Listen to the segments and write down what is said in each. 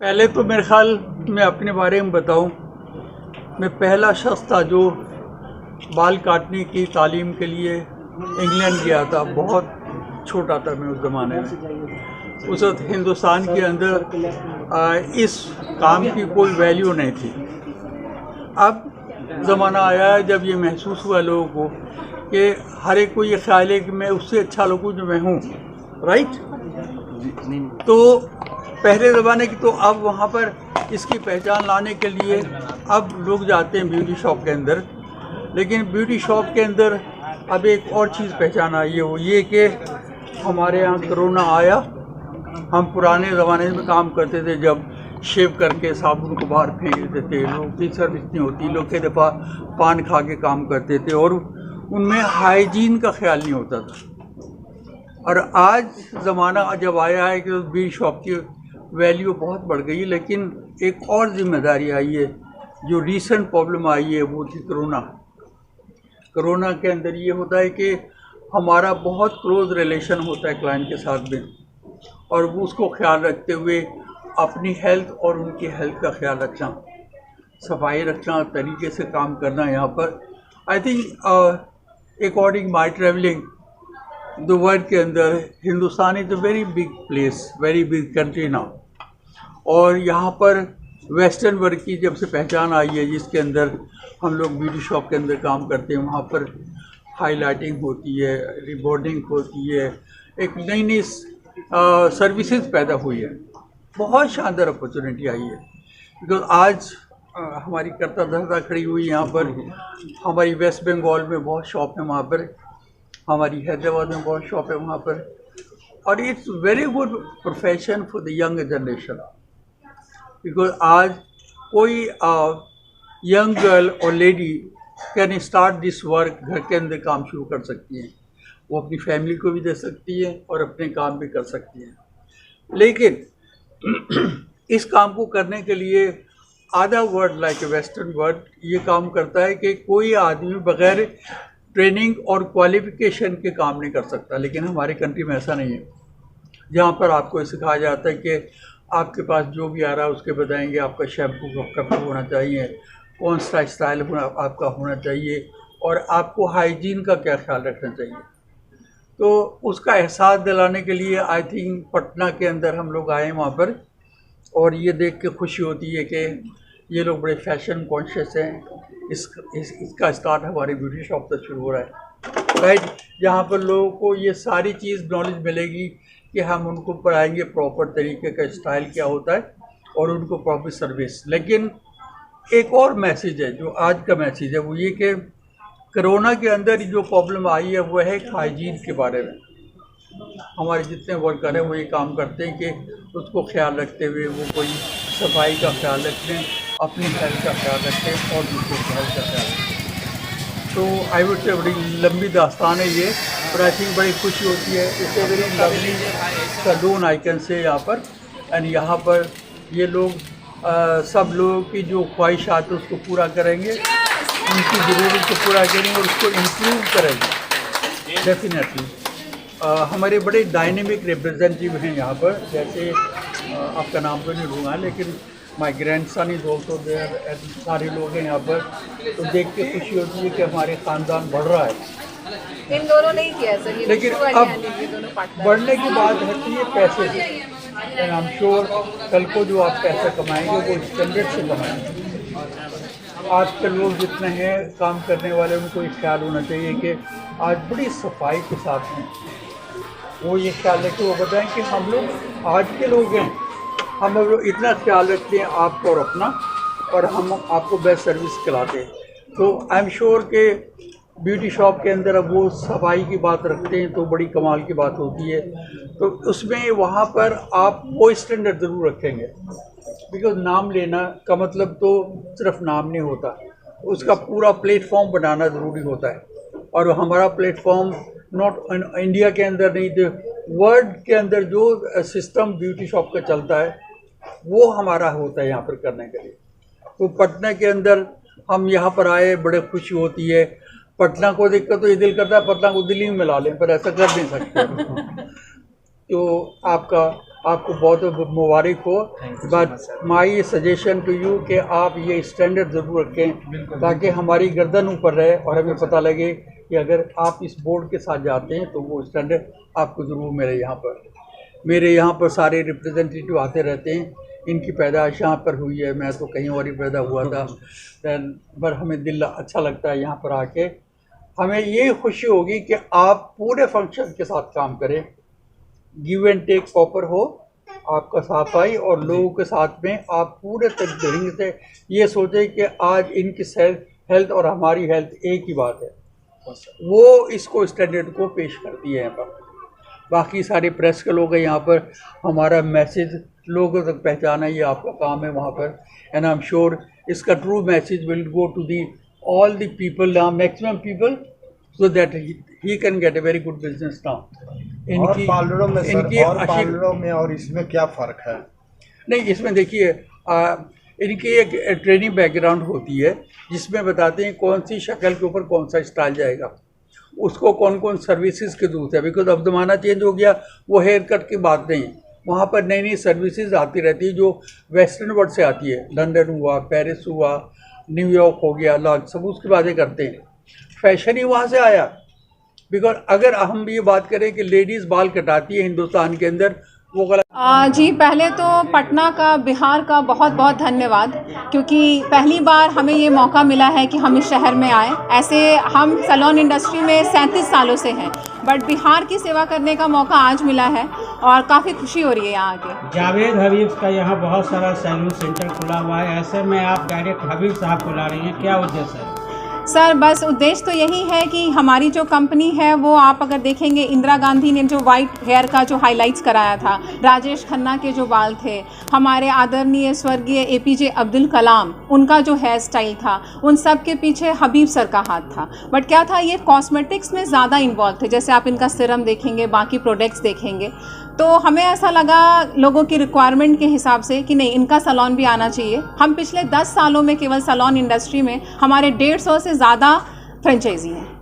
पहले तो मेरे ख्याल मैं अपने बारे में बताऊं, मैं पहला शख्स था जो बाल काटने की तालीम के लिए इंग्लैंड गया था। बहुत छोटा था मैं उस ज़माने में। उस वक्त हिंदुस्तान के अंदर इस काम की कोई वैल्यू नहीं थी। अब ज़माना आया है जब ये महसूस हुआ लोगों को कि हर एक को ये ख्याल है कि मैं उससे अच्छा लगूं जो मैं हूँ, राइट। तो पहले ज़माने की, तो अब वहाँ पर इसकी पहचान लाने के लिए अब लोग जाते हैं ब्यूटी शॉप के अंदर। लेकिन ब्यूटी शॉप के अंदर अब एक और चीज़ पहचान आई है, वो ये कि हमारे यहाँ कोरोना आया। हम पुराने ज़माने में काम करते थे जब शेव करके साबुन को बाहर फेंक देते थे, लोग की सर्विस नहीं होती, लोग कई दफ़ा पान खा के काम करते थे और उनमें हाइजीन का ख्याल नहीं होता था। और आज ज़माना जब आया है कि ब्यूटी शॉप की वैल्यू बहुत बढ़ गई है। लेकिन एक और जिम्मेदारी आई है, जो रीसेंट प्रॉब्लम आई है वो थी कोरोना। कोरोना के अंदर ये होता है कि हमारा बहुत क्लोज रिलेशन होता है क्लाइंट के साथ में, और वो उसको ख्याल रखते हुए अपनी हेल्थ और उनकी हेल्थ का ख्याल रखना, सफाई रखना, तरीके से काम करना। यहाँ पर I think according my travelling the world के अंदर Hindustan is a very big place, very big country now. और यहाँ पर वेस्टर्न वर्ल्ड की जब से पहचान आई है, जिसके अंदर हम लोग ब्यूटी शॉप के अंदर काम करते हैं, वहाँ पर हाईलाइटिंग होती है, रिबॉन्डिंग होती है, एक नई नई सर्विसेज पैदा हुई है। बहुत शानदार अपॉर्चुनिटी आई है। बिकॉज आज हमारी करता धरता खड़ी हुई यहाँ पर, हमारी वेस्ट बंगाल में बहुत शॉप है, वहाँ पर हमारी हैदराबाद में बहुत शॉप है वहाँ पर। और it's very good profession for the young generation, because आज कोई यंग गर्ल और lady can start this work, घर के अंदर काम शुरू कर सकती हैं। वो अपनी फैमिली को भी दे सकती है और अपने काम भी कर सकती हैं। लेकिन इस काम को करने के लिए आधा world like a western world ये काम करता है कि कोई आदमी बगैर ट्रेनिंग और क्वालिफिकेशन के काम नहीं कर सकता। लेकिन हमारे कंट्री में ऐसा नहीं है, जहाँ पर आपको सिखाया जाता है कि आपके पास जो भी आ रहा है उसके बताएंगे आपका शैम्पू कब होना चाहिए, कौन सा स्टाइल आपका होना चाहिए, और आपको हाइजीन का क्या ख्याल रखना चाहिए। तो उसका एहसास दिलाने के लिए आई थिंक पटना के अंदर हम लोग आए वहाँ पर, और ये देख के खुशी होती है कि ये लोग बड़े फैशन कॉन्शियस हैं। इसका स्टार्ट हमारी ब्यूटी शॉप से शुरू हो रहा है, राइट। जहाँ पर लोगों को ये सारी चीज़ नॉलेज मिलेगी कि हम उनको पढ़ाएंगे प्रॉपर तरीके का स्टाइल क्या होता है और उनको प्रॉपर सर्विस। लेकिन एक और मैसेज है, जो आज का मैसेज है, वो ये कि कोरोना के अंदर जो प्रॉब्लम आई है वो है हाइजीन के बारे में। हमारे जितने वर्कर हैं वो ये काम करते हैं कि उसको ख्याल रखते हुए वो कोई सफाई का ख्याल रखते हैं, अपनी हेल्थ का ख्याल रखते हैं और दूसरों की हेल्थ का ख्याल रखते हैं। तो आई वुड से बड़ी लंबी दास्तान है ये, और आई थिंक बड़ी खुशी होती है। It's a very lovely salon I can say यहाँ पर। एंड यहाँ पर ये लोग सब लोगों की जो ख्वाहिशात है उसको पूरा करेंगे, उनकी ज़रूरत को पूरा करेंगे और उसको इम्प्रूव करेंगे डेफिनेटली। हमारे बड़े डायनेमिक रिप्रेजेंटेटिव हैं यहाँ पर, जैसे आपका नाम तो नहीं लूँगा, लेकिन my grandson is also there, सारे लोग हैं यहाँ पर। तो देख के खुशी होती है कि हमारे ख़ानदान बढ़ रहा है। इन दोनों नहीं किया सर, ये लेकिन अब बढ़ने की बात है कि ये पैसे से, एंड आई एम श्योर कल को जो आप पैसा कमाएंगे वो स्टैंडर्ड से कमाएंगे। आजकल लोग जितने हैं काम करने वाले, उनको ये ख्याल होना चाहिए कि आज बड़ी सफाई के साथ हैं, वो ये ख्याल रखें, वो बताएं कि हम लोग आज के लोग हैं, हम लोग इतना ख्याल रखते हैं आपको और अपना, और हम आपको बेस्ट सर्विस खिलाते हैं। तो आई एम श्योर कि ब्यूटी शॉप के अंदर अब वो सफाई की बात रखते हैं तो बड़ी कमाल की बात होती है। तो उसमें वहाँ पर आप वो स्टैंडर्ड ज़रूर रखेंगे, बिकॉज नाम लेना का मतलब तो सिर्फ नाम नहीं होता, उसका पूरा प्लेटफॉर्म बनाना ज़रूरी होता है। और हमारा प्लेटफॉर्म नॉट इंडिया के अंदर नहीं, वर्ल्ड के अंदर जो सिस्टम ब्यूटी शॉप का चलता है वो हमारा होता है यहाँ पर करने के लिए। तो पटना के अंदर हम यहाँ पर आए, बड़े खुशी होती है। पटना को देखकर तो ये दिल करता है पटना को दिल्ली में मिला लें, पर ऐसा कर नहीं सकते। तो आपका आपको बहुत मुबारक हो। But my suggestion to you कि आप ये स्टैंडर्ड ज़रूर रखें ताकि हमारी गर्दन ऊपर रहे और हमें पता लगे कि अगर आप इस बोर्ड के साथ जाते हैं तो वो स्टैंडर्ड आपको ज़रूर मिले। मेरे यहाँ पर सारे रिप्रेजेंटेटिव आते रहते हैं, इनकी पैदाइश यहाँ पर हुई है, मैं तो कहीं और ही पैदा हुआ था। पर हमें दिल अच्छा लगता है यहाँ पर आके। हमें ये खुशी होगी कि आप पूरे फंक्शन के साथ काम करें, गिव एंड टेक प्रॉपर हो, आपका सफाई और लोगों के साथ में आप पूरे तरीके से ये सोचें कि आज इनकी हेल्थ और हमारी हेल्थ एक ही बात है, वो इसको स्टैंडर्ड को पेश करती है यहाँ पर। बाकी सारे प्रेस के लोग हैं यहाँ पर, हमारा मैसेज लोगों तक पहुँचाना ये आपका काम है वहाँ पर। एंड आई एम श्योर इसका true message will go to the all the people, maximum people, so that he can get a very good business now. और पार्लरों में सर, और पार्लरों में और इसमें क्या फ़र्क है? नहीं, इसमें देखिए इनकी एक ट्रेनिंग बैकग्राउंड होती है जिसमें बताते हैं कौन सी शक्ल के ऊपर कौन सा स्टाइल जाएगा, उसको कौन कौन सर्विसेज की जरूरत है। बिकॉज अब ज़माना चेंज हो गया, वो हेयर कट की बात नहीं, वहाँ पर नई नई सर्विसेज आती रहती है जो वेस्टर्न वर्ल्ड से आती है। लंदन हुआ, पेरिस हुआ, न्यूयॉर्क हो गया, लॉन्च, सब उसकी बातें करते हैं। फैशन ही वहाँ से आया। बिकॉज अगर हम ये बात करें कि लेडीज़ बाल कटाती है हिंदुस्तान के अंदर, वो गलत। जी, पहले तो पटना का, बिहार का बहुत बहुत धन्यवाद, क्योंकि पहली बार हमें ये मौका मिला है कि हम इस शहर में आए। ऐसे हम सैलून इंडस्ट्री में 37 सालों से हैं, बट बिहार की सेवा करने का मौका आज मिला है और काफ़ी खुशी हो रही है यहाँ आके। जावेद हबीब का यहाँ बहुत सारा सैलून सेंटर खुला हुआ है, ऐसे में आप डायरेक्ट हबीब साहब को ला रही हैं, क्या उद्देश्य है? सर, बस उद्देश्य तो यही है कि हमारी जो कंपनी है वो, आप अगर देखेंगे, इंदिरा गांधी ने जो वाइट हेयर का जो हाइलाइट्स कराया था, राजेश खन्ना के जो बाल थे, हमारे आदरणीय स्वर्गीय APJ अब्दुल कलाम, उनका जो हेयर स्टाइल था, उन सब के पीछे हबीब सर का हाथ था। बट क्या था, ये कॉस्मेटिक्स में ज़्यादा इन्वॉल्व थे। जैसे आप इनका सीरम देखेंगे, बाकी प्रोडक्ट्स देखेंगे, तो हमें ऐसा लगा लोगों की रिक्वायरमेंट के हिसाब से कि नहीं, इनका सैलून भी आना चाहिए। हम पिछले 10 सालों में केवल सैलून इंडस्ट्री में हमारे 150 से ज़्यादा फ्रेंचाइजी हैं।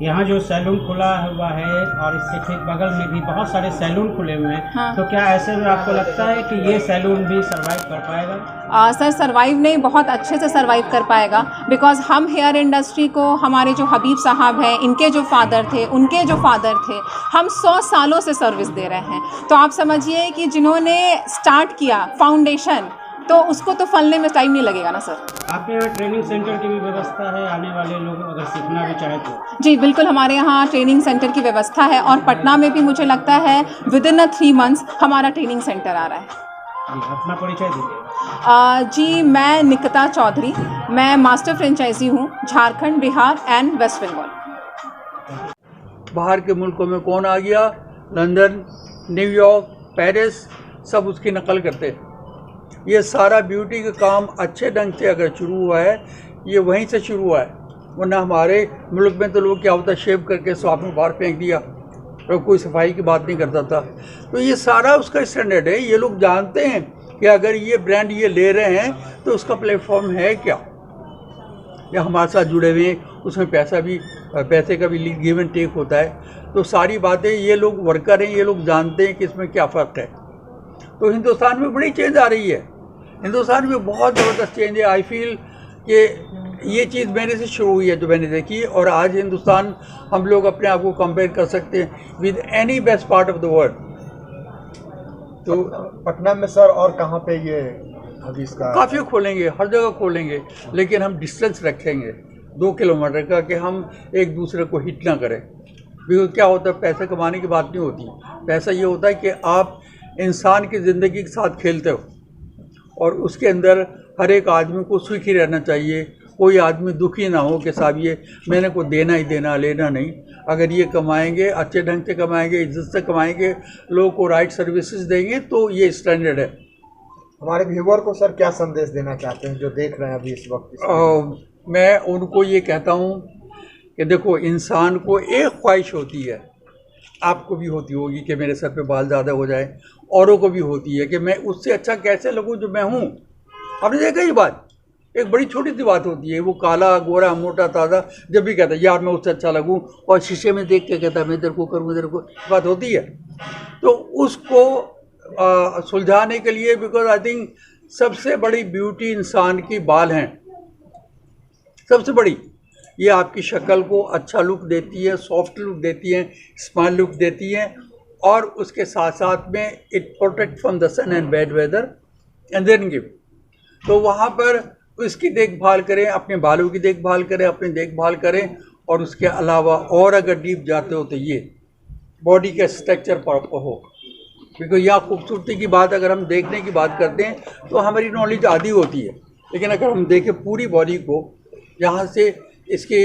यहाँ जो सैलून खुला हुआ है और इसके ठीक बगल में भी बहुत सारे सैलून खुले हुए हैं, हाँ। तो क्या ऐसे में आपको लगता है कि ये सैलून भी सर्वाइव कर पाएगा? सर, सर्वाइव नहीं, बहुत अच्छे से सर्वाइव कर पाएगा। बिकॉज हम हेयर इंडस्ट्री को, हमारे जो हबीब साहब हैं, इनके जो फादर थे, उनके जो फादर थे, हम 100 सालों से सर्विस दे रहे हैं। तो आप समझिए कि जिन्होंने स्टार्ट किया फाउंडेशन, तो उसको तो फलने में टाइम नहीं लगेगा ना सर। आपके यहाँ ट्रेनिंग सेंटर की भी व्यवस्था है, आने वाले लोग अगर सीखना भी चाहे तो? जी बिल्कुल, हमारे यहाँ ट्रेनिंग सेंटर की व्यवस्था है और पटना में भी मुझे लगता है विदिन 3 मंथ्स हमारा ट्रेनिंग सेंटर आ रहा है। जी, अपना परिचय दीजिए। जी, मैं निकिता चौधरी, मैं मास्टर फ्रेंचाइजी हूँ झारखंड, बिहार एंड वेस्ट बंगाल। बाहर के मुल्कों में कौन आ गया, लंदन, न्यूयॉर्क, पेरिस, सब उसकी नकल करते हैं। ये सारा ब्यूटी का काम अच्छे ढंग से अगर शुरू हुआ है, ये वहीं से शुरू हुआ है। वरना हमारे मुल्क में तो लोग क्या होता है, शेव करके स्वाप में बाहर फेंक दिया और कोई सफाई की बात नहीं करता था। तो ये सारा उसका स्टैंडर्ड है। ये लोग जानते हैं कि अगर ये ब्रांड ये ले रहे हैं तो उसका प्लेटफॉर्म है क्या, या हमारे साथ जुड़े हुए हैं, उसमें पैसे का भी गिव एंड टेक होता है। तो सारी बातें ये लोग वर्कर हैं, ये लोग जानते हैं कि इसमें क्या फ़र्क है। तो हिंदुस्तान में बड़ी चेंज आ रही है, हिंदुस्तान में बहुत ज़बरदस्त चेंज है। आई फील कि ये चीज़ मेरे से शुरू हुई है जो मैंने देखी, और आज हिंदुस्तान, हम लोग अपने आप को कंपेयर कर सकते हैं with any best part of the world. तो पटना में सर और कहाँ पे ये अभी इसका? काफ़ी खोलेंगे, हर जगह खोलेंगे, लेकिन हम डिस्टेंस रखेंगे 2 किलोमीटर का, कि हम एक दूसरे को हिट ना करें। बिकॉज क्या होता है, पैसे कमाने की बात नहीं होती, पैसा ये होता है कि आप इंसान की ज़िंदगी के साथ खेलते हो और उसके अंदर हर एक आदमी को सुखी रहना चाहिए। कोई आदमी दुखी ना हो कि साहब ये मैंने को देना ही देना, लेना नहीं। अगर ये कमाएंगे, अच्छे ढंग से कमाएंगे, इज्जत से कमाएंगे, लोगों को राइट सर्विसेज देंगे, तो ये स्टैंडर्ड है। हमारे व्यूअर को सर क्या संदेश देना चाहते हैं जो देख रहे हैं अभी इस वक्त? मैं उनको ये कहता हूँ कि देखो, इंसान को एक ख्वाहिश होती है, आपको भी होती होगी कि मेरे सर पे बाल ज़्यादा हो जाए, औरों को भी होती है कि मैं उससे अच्छा कैसे लगूं जो मैं हूं। आपने देखा ये बात, एक बड़ी छोटी सी बात होती है, वो काला गोरा मोटा ताज़ा जब भी कहता है यार मैं उससे अच्छा लगूं, और शीशे में देख के कहता है मैं इधर को करूँ इधर को, बात होती है। तो उसको सुलझाने के लिए, बिकॉज आई थिंक सबसे बड़ी ब्यूटी इंसान की बाल हैं, सबसे बड़ी। ये आपकी शक्ल को अच्छा लुक देती है, सॉफ्ट लुक देती है, स्माइल लुक देती है, और उसके साथ साथ में it protect from the sun and bad weather and then give. तो वहाँ पर उसकी देखभाल करें, अपने बालों की देखभाल करें, अपनी देखभाल करें। और उसके अलावा और अगर डीप जाते हो तो ये बॉडी का स्ट्रक्चर प्रॉपर हो, क्योंकि यहाँ खूबसूरती की बात अगर हम देखने की बात करते हैं तो हमारी नॉलेज आधी होती है, लेकिन अगर हम देखें पूरी बॉडी को, यहाँ से इसकी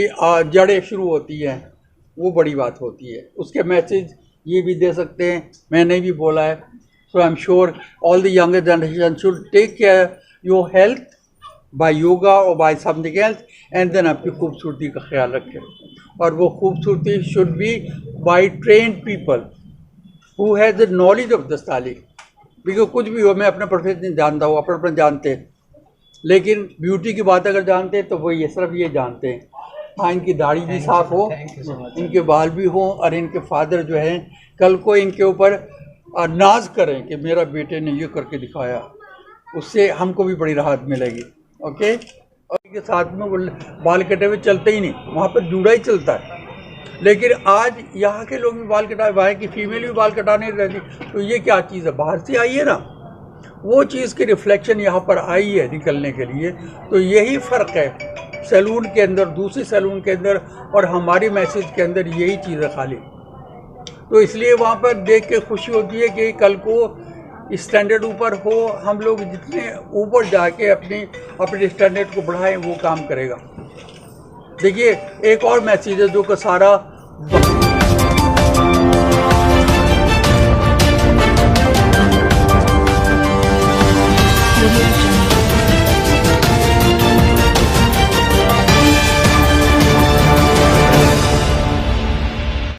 जड़ें शुरू होती हैं, वो बड़ी बात होती है। उसके मैसेज ये भी दे सकते हैं, मैंने भी बोला है। So I am sure all the younger generation should take care your health by yoga और by something else, and then आपकी खूबसूरती का ख्याल रखें। और वो खूबसूरती should be by trained people who has the knowledge of this तालीम। बिकॉज कुछ भी हो, मैं अपना प्रोफेशन जानता हूँ, अपना जानते हैं, लेकिन ब्यूटी की बात अगर जानते हैं तो वो ये सिर्फ ये जानते हैं, हाँ इनकी दाढ़ी भी साफ़ हो, इनके बाल भी हों, और इनके फादर जो हैं कल को इनके ऊपर नाज करें कि मेरा बेटे ने ये करके दिखाया, उससे हमको भी बड़ी राहत मिलेगी। ओके। और इनके साथ में वो बाल कटे हुए चलते ही नहीं, वहाँ पर जूड़ा ही चलता है। लेकिन आज यहाँ के लोग भी बाल कटाए, वहाँ की फीमेल भी बाल कटाने रहती, तो ये क्या चीज़ है, बाहर से आई है ना, वो चीज़ की रिफ्लेक्शन यहाँ पर आई है निकलने के लिए। तो यही फ़र्क है सैलून के अंदर, दूसरी सैलून के अंदर और हमारी मैसेज के अंदर, यही चीज़ है खाली। तो इसलिए वहाँ पर देख के खुशी होती है कि कल को स्टैंडर्ड ऊपर हो, हम लोग जितने ऊपर जाके अपने स्टैंडर्ड को बढ़ाएं, वो काम करेगा। देखिए एक और मैसेज है जो कि सारा